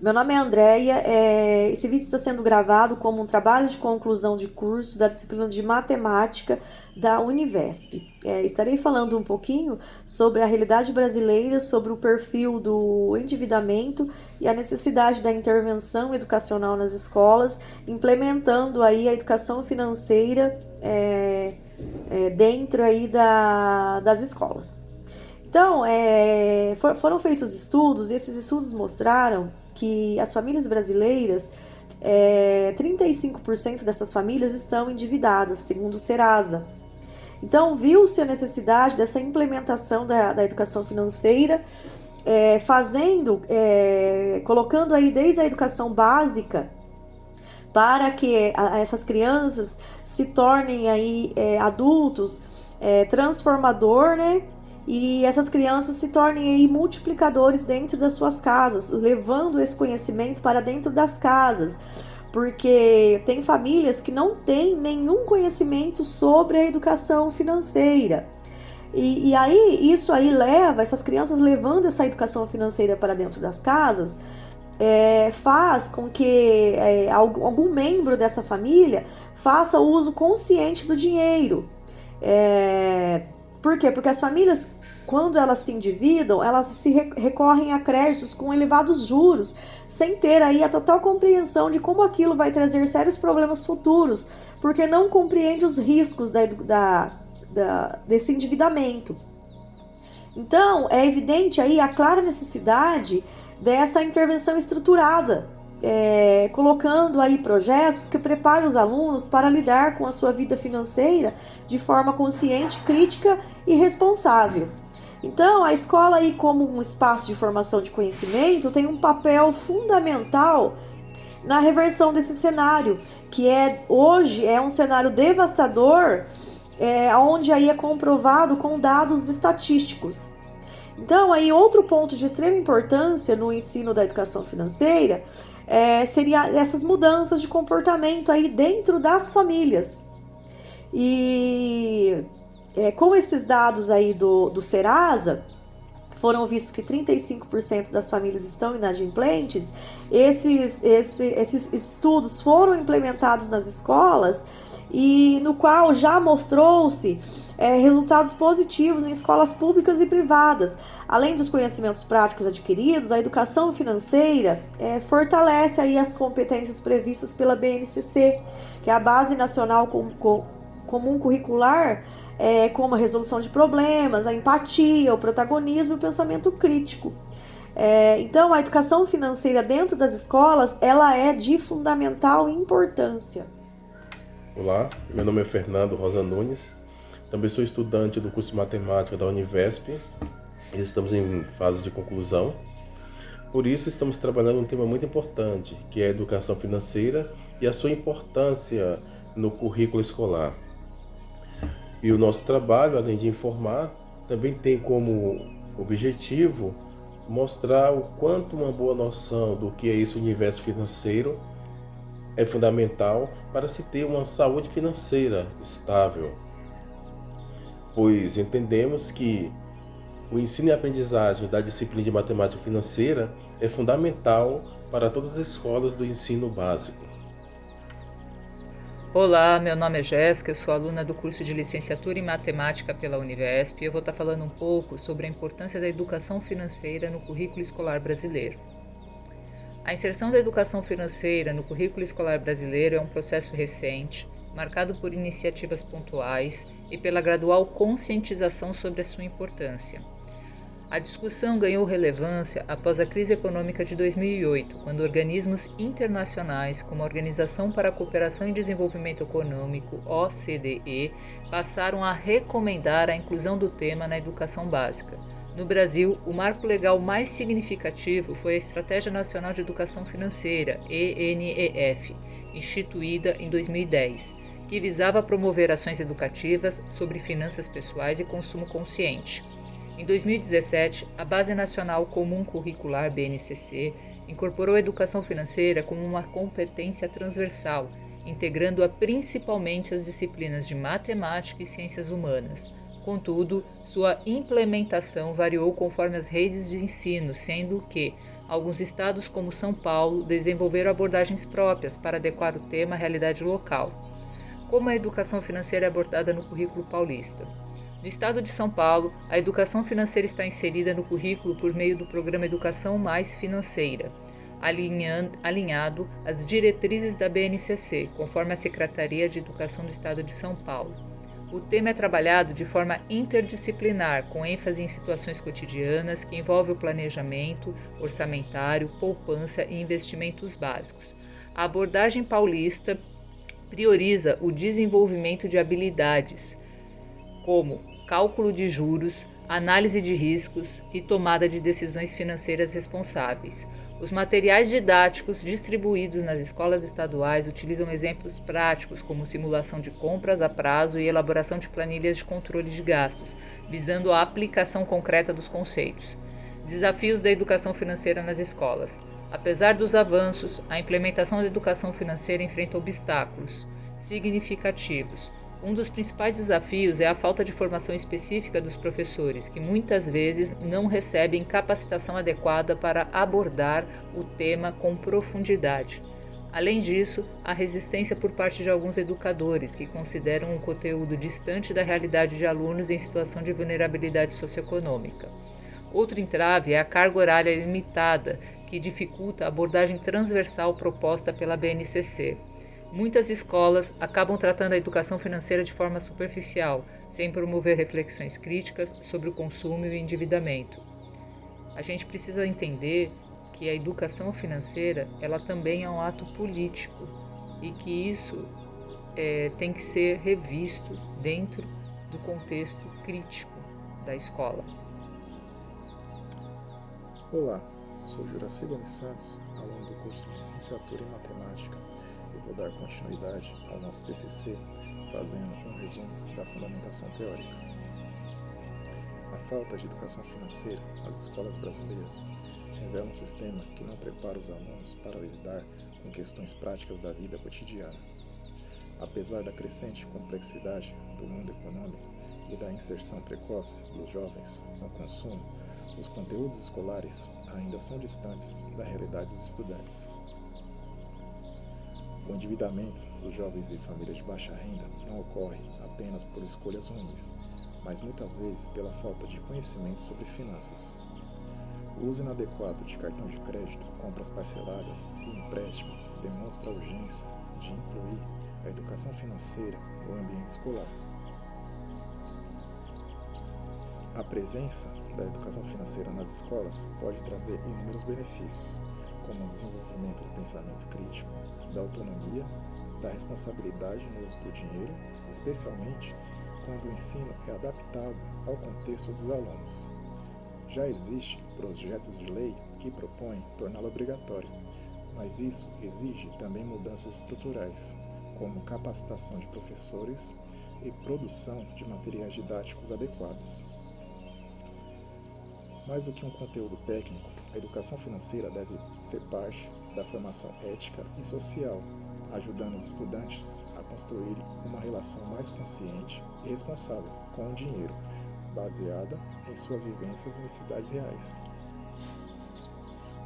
Meu nome é Andréia, esse vídeo está sendo gravado como um trabalho de conclusão de curso da disciplina de Matemática da Univesp. Estarei falando um pouquinho sobre a realidade brasileira, sobre o perfil do endividamento e a necessidade da intervenção educacional nas escolas, implementando aí a educação financeira dentro aí das escolas. Então, foram feitos estudos e esses estudos mostraram que as famílias brasileiras, 35% dessas famílias estão endividadas, segundo o Serasa. Então, viu-se a necessidade dessa implementação da educação financeira, colocando aí desde a educação básica para que essas crianças se tornem aí adultos transformador, né? E essas crianças se tornem aí multiplicadores dentro das suas casas, levando esse conhecimento para dentro das casas, porque tem famílias que não têm nenhum conhecimento sobre a educação financeira. E aí, isso aí leva, essas crianças levando essa educação financeira para dentro das casas, faz com que algum membro dessa família faça o uso consciente do dinheiro. Por quê? Porque as famílias, quando elas se endividam, elas se recorrem a créditos com elevados juros, sem ter aí a total compreensão de como aquilo vai trazer sérios problemas futuros, porque não compreende os riscos desse endividamento. Então, é evidente aí a clara necessidade dessa intervenção estruturada, colocando aí projetos que preparem os alunos para lidar com a sua vida financeira de forma consciente, crítica e responsável. Então, a escola aí como um espaço de formação de conhecimento tem um papel fundamental na reversão desse cenário, que hoje é um cenário devastador, onde aí é comprovado com dados estatísticos. Então, aí outro ponto de extrema importância no ensino da educação financeira seria essas mudanças de comportamento aí dentro das famílias. E com esses dados aí do Serasa, foram vistos que 35% das famílias estão inadimplentes. Esses estudos foram implementados nas escolas e no qual já mostrou-se resultados positivos em escolas públicas e privadas. Além dos conhecimentos práticos adquiridos, a educação financeira fortalece aí as competências previstas pela BNCC, que é a Base Nacional Comum Curricular, como a resolução de problemas, a empatia, o protagonismo e o pensamento crítico. Então, a educação financeira dentro das escolas, ela é de fundamental importância. Olá, meu nome é Fernando Rosa Nunes, também sou estudante do curso de Matemática da Univesp e estamos em fase de conclusão. Por isso, estamos trabalhando um tema muito importante, que é a educação financeira e a sua importância no currículo escolar. E o nosso trabalho, além de informar, também tem como objetivo mostrar o quanto uma boa noção do que é esse universo financeiro é fundamental para se ter uma saúde financeira estável. Pois entendemos que o ensino e aprendizagem da disciplina de matemática financeira é fundamental para todas as escolas do ensino básico. Olá, meu nome é Jéssica, eu sou aluna do curso de Licenciatura em Matemática pela Univesp e eu vou estar falando um pouco sobre a importância da educação financeira no currículo escolar brasileiro. A inserção da educação financeira no currículo escolar brasileiro é um processo recente, marcado por iniciativas pontuais e pela gradual conscientização sobre a sua importância. A discussão ganhou relevância após a crise econômica de 2008, quando organismos internacionais, como a Organização para a Cooperação e Desenvolvimento Econômico, OCDE, passaram a recomendar a inclusão do tema na educação básica. No Brasil, o marco legal mais significativo foi a Estratégia Nacional de Educação Financeira, ENEF, instituída em 2010, que visava promover ações educativas sobre finanças pessoais e consumo consciente. Em 2017, a Base Nacional Comum Curricular, BNCC, incorporou a educação financeira como uma competência transversal, integrando-a principalmente às disciplinas de matemática e ciências humanas. Contudo, sua implementação variou conforme as redes de ensino, sendo que, Alguns estados, como São Paulo, desenvolveram abordagens próprias para adequar o tema à realidade local. Como a educação financeira é abordada no currículo paulista? No estado de São Paulo, a educação financeira está inserida no currículo por meio do programa Educação Mais Financeira, alinhado às diretrizes da BNCC, conforme a Secretaria de Educação do Estado de São Paulo. O tema é trabalhado de forma interdisciplinar, com ênfase em situações cotidianas que envolvem o planejamento orçamentário, poupança e investimentos básicos. A abordagem paulista prioriza o desenvolvimento de habilidades, como cálculo de juros, análise de riscos e tomada de decisões financeiras responsáveis. Os materiais didáticos distribuídos nas escolas estaduais utilizam exemplos práticos como simulação de compras a prazo e elaboração de planilhas de controle de gastos, visando a aplicação concreta dos conceitos. Desafios da educação financeira nas escolas. Apesar dos avanços, a implementação da educação financeira enfrenta obstáculos significativos. Um dos principais desafios é a falta de formação específica dos professores, que muitas vezes não recebem capacitação adequada para abordar o tema com profundidade. Além disso, há resistência por parte de alguns educadores, que consideram o conteúdo distante da realidade de alunos em situação de vulnerabilidade socioeconômica. Outro entrave é a carga horária limitada, que dificulta a abordagem transversal proposta pela BNCC. Muitas escolas acabam tratando a educação financeira de forma superficial, sem promover reflexões críticas sobre o consumo e o endividamento. A gente precisa entender que a educação financeira ela também é um ato político e que isso tem que ser revisto dentro do contexto crítico da escola. Olá, sou Juraci Gomes Santos, aluno do curso de Licenciatura em Matemática. Eu vou dar continuidade ao nosso TCC, fazendo um resumo da fundamentação teórica. A falta de educação financeira nas escolas brasileiras revela um sistema que não prepara os alunos para lidar com questões práticas da vida cotidiana. Apesar da crescente complexidade do mundo econômico e da inserção precoce dos jovens no consumo, os conteúdos escolares ainda são distantes da realidade dos estudantes. O endividamento dos jovens e famílias de baixa renda não ocorre apenas por escolhas ruins, mas muitas vezes pela falta de conhecimento sobre finanças. O uso inadequado de cartão de crédito, compras parceladas e empréstimos demonstra a urgência de incluir a educação financeira no ambiente escolar. A presença da educação financeira nas escolas pode trazer inúmeros benefícios, como o desenvolvimento do pensamento crítico, da autonomia, da responsabilidade no uso do dinheiro, especialmente quando o ensino é adaptado ao contexto dos alunos. Já existem projetos de lei que propõem torná-lo obrigatório, mas isso exige também mudanças estruturais, como capacitação de professores e produção de materiais didáticos adequados. Mais do que um conteúdo técnico, a educação financeira deve ser parte da formação ética e social, ajudando os estudantes a construírem uma relação mais consciente e responsável com o dinheiro, baseada em suas vivências e necessidades reais.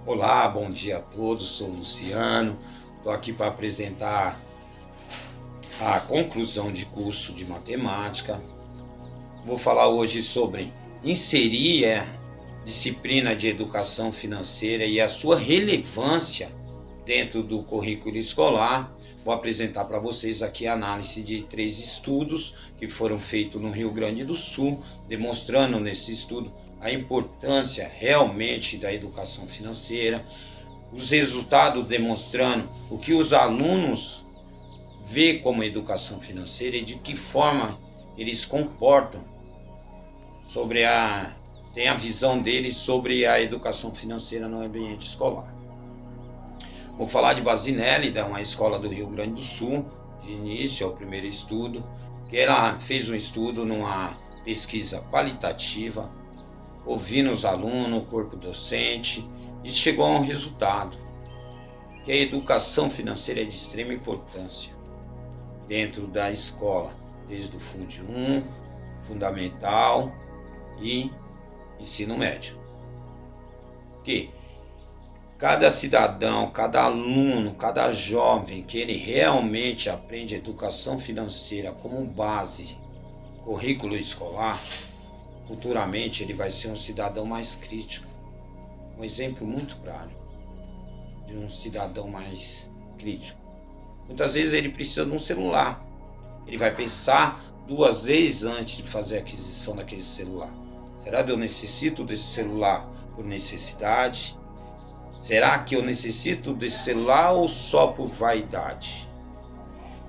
Olá, bom dia a todos, sou o Luciano, estou aqui para apresentar a conclusão de curso de matemática. Vou falar hoje sobre inserir a disciplina de educação financeira e a sua relevância dentro do currículo escolar. Vou apresentar para vocês aqui a análise de 3 estudos que foram feitos no Rio Grande do Sul, demonstrando nesse estudo a importância realmente da educação financeira, os resultados demonstrando o que os alunos vê como educação financeira e de que forma eles comportam tem a visão deles sobre a educação financeira no ambiente escolar. Vou falar de Basinelli, uma escola do Rio Grande do Sul, de início, é o primeiro estudo, que ela fez um estudo numa pesquisa qualitativa, ouvindo os alunos, o corpo docente, e chegou a um resultado, que a educação financeira é de extrema importância dentro da escola, desde o Fundo 1, Fundamental e Ensino Médio. Que cada cidadão, cada aluno, cada jovem que ele realmente aprende educação financeira como base, currículo escolar, futuramente ele vai ser um cidadão mais crítico. Um exemplo muito claro de um cidadão mais crítico. Muitas vezes ele precisa de um celular. Ele vai pensar 2 vezes antes de fazer a aquisição daquele celular. Será que eu necessito desse celular por necessidade? Será que eu necessito desse celular ou só por vaidade?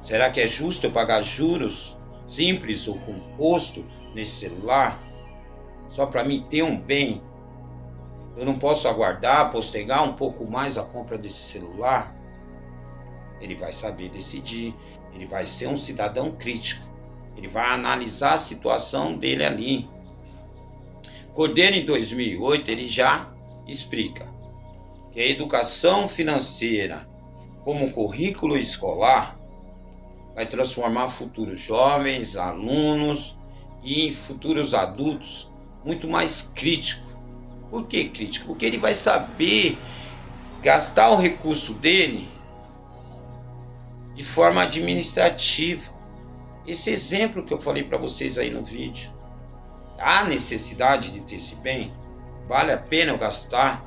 Será que é justo eu pagar juros simples ou composto nesse celular só para mim ter um bem? Eu não posso aguardar, postergar um pouco mais a compra desse celular? Ele vai saber decidir, ele vai ser um cidadão crítico, ele vai analisar a situação dele ali. Cordeiro, em 2008, ele já explica que a educação financeira como currículo escolar vai transformar futuros jovens, alunos e futuros adultos muito mais críticos. Por que crítico? Porque ele vai saber gastar o recurso dele de forma administrativa. Esse exemplo que eu falei para vocês aí no vídeo. Há necessidade de ter esse bem? Vale a pena eu gastar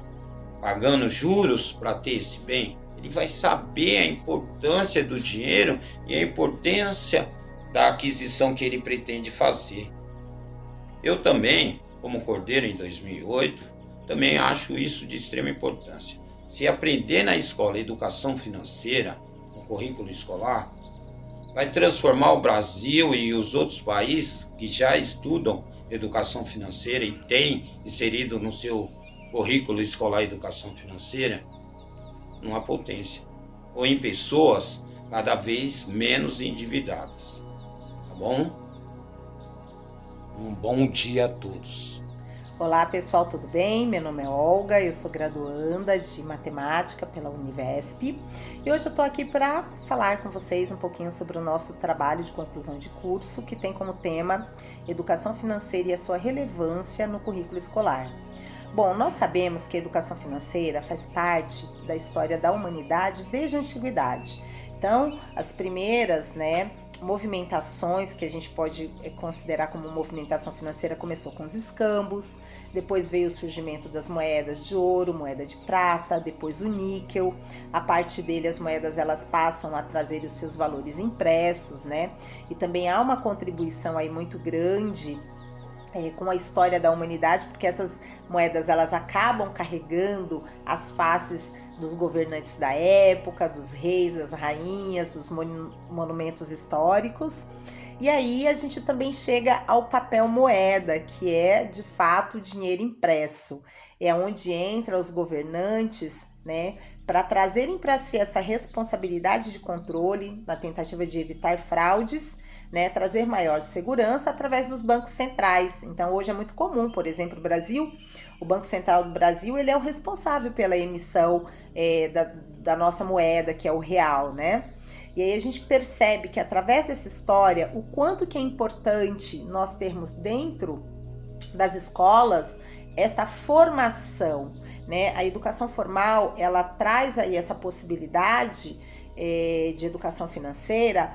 pagando juros para ter esse bem? Ele vai saber a importância do dinheiro e a importância da aquisição que ele pretende fazer. Eu também, como Cordeiro em 2008, também acho isso de extrema importância. Se aprender na escola educação financeira, no currículo escolar, vai transformar o Brasil e os outros países que já estudam educação financeira e têm inserido no seu currículo escolar educação financeira numa potência, ou em pessoas cada vez menos endividadas. Tá bom? Um bom dia a todos. Olá pessoal, tudo bem? Meu nome é Olga, eu sou graduanda de matemática pela Univesp e hoje eu estou aqui para falar com vocês um pouquinho sobre o nosso trabalho de conclusão de curso, que tem como tema Educação Financeira e a sua relevância no currículo escolar. Bom, nós sabemos que a educação financeira faz parte da história da humanidade desde a antiguidade. Então, as primeiras, movimentações que a gente pode considerar como movimentação financeira começou com os escambos, depois veio o surgimento das moedas de ouro, moeda de prata, depois o níquel. A partir dele as moedas elas passam a trazer os seus valores impressos, E também há uma contribuição aí muito grande com a história da humanidade, porque essas moedas elas acabam carregando as faces dos governantes da época, dos reis, das rainhas, dos monumentos históricos. E aí a gente também chega ao papel moeda, que é de fato dinheiro impresso. É onde entram os governantes, para trazerem para si essa responsabilidade de controle na tentativa de evitar fraudes, trazer maior segurança através dos bancos centrais. Então hoje é muito comum, por exemplo, o Banco Central do Brasil, ele é o responsável pela emissão da nossa moeda, que é o real, E aí a gente percebe que através dessa história, o quanto que é importante nós termos dentro das escolas esta formação, A educação formal, ela traz aí essa possibilidade de educação financeira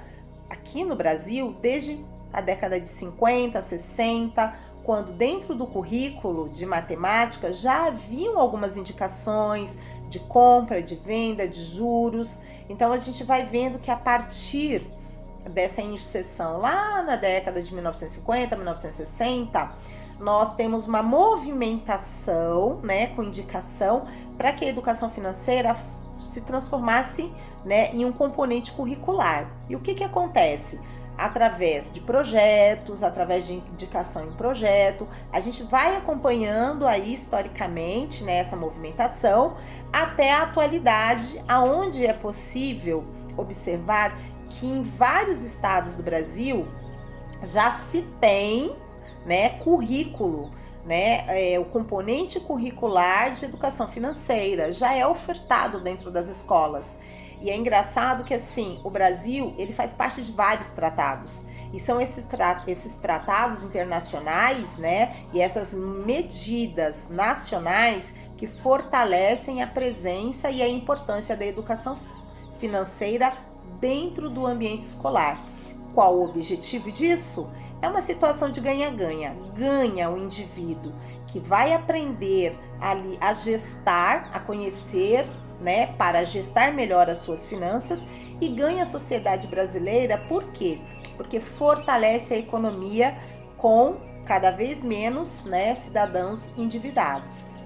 aqui no Brasil desde a década de 50, 60, quando dentro do currículo de matemática já haviam algumas indicações de compra, de venda, de juros. Então a gente vai vendo que a partir dessa inserção lá na década de 1950, 1960, nós temos uma movimentação, com indicação para que a educação financeira se transformasse, em um componente curricular. E o que acontece? Através de projetos, através de indicação em projeto, a gente vai acompanhando aí historicamente essa movimentação até a atualidade, aonde é possível observar que em vários estados do Brasil já se tem, currículo, o componente curricular de educação financeira já é ofertado dentro das escolas. E é engraçado que assim, o Brasil ele faz parte de vários tratados. E são esses tratados internacionais, e essas medidas nacionais que fortalecem a presença e a importância da educação financeira dentro do ambiente escolar. Qual o objetivo disso? É uma situação de ganha-ganha. Ganha o indivíduo que vai aprender ali a gestar, a conhecer, né, para gestar melhor as suas finanças, e ganha a sociedade brasileira. Por quê? Porque fortalece a economia com cada vez menos, né, cidadãos endividados.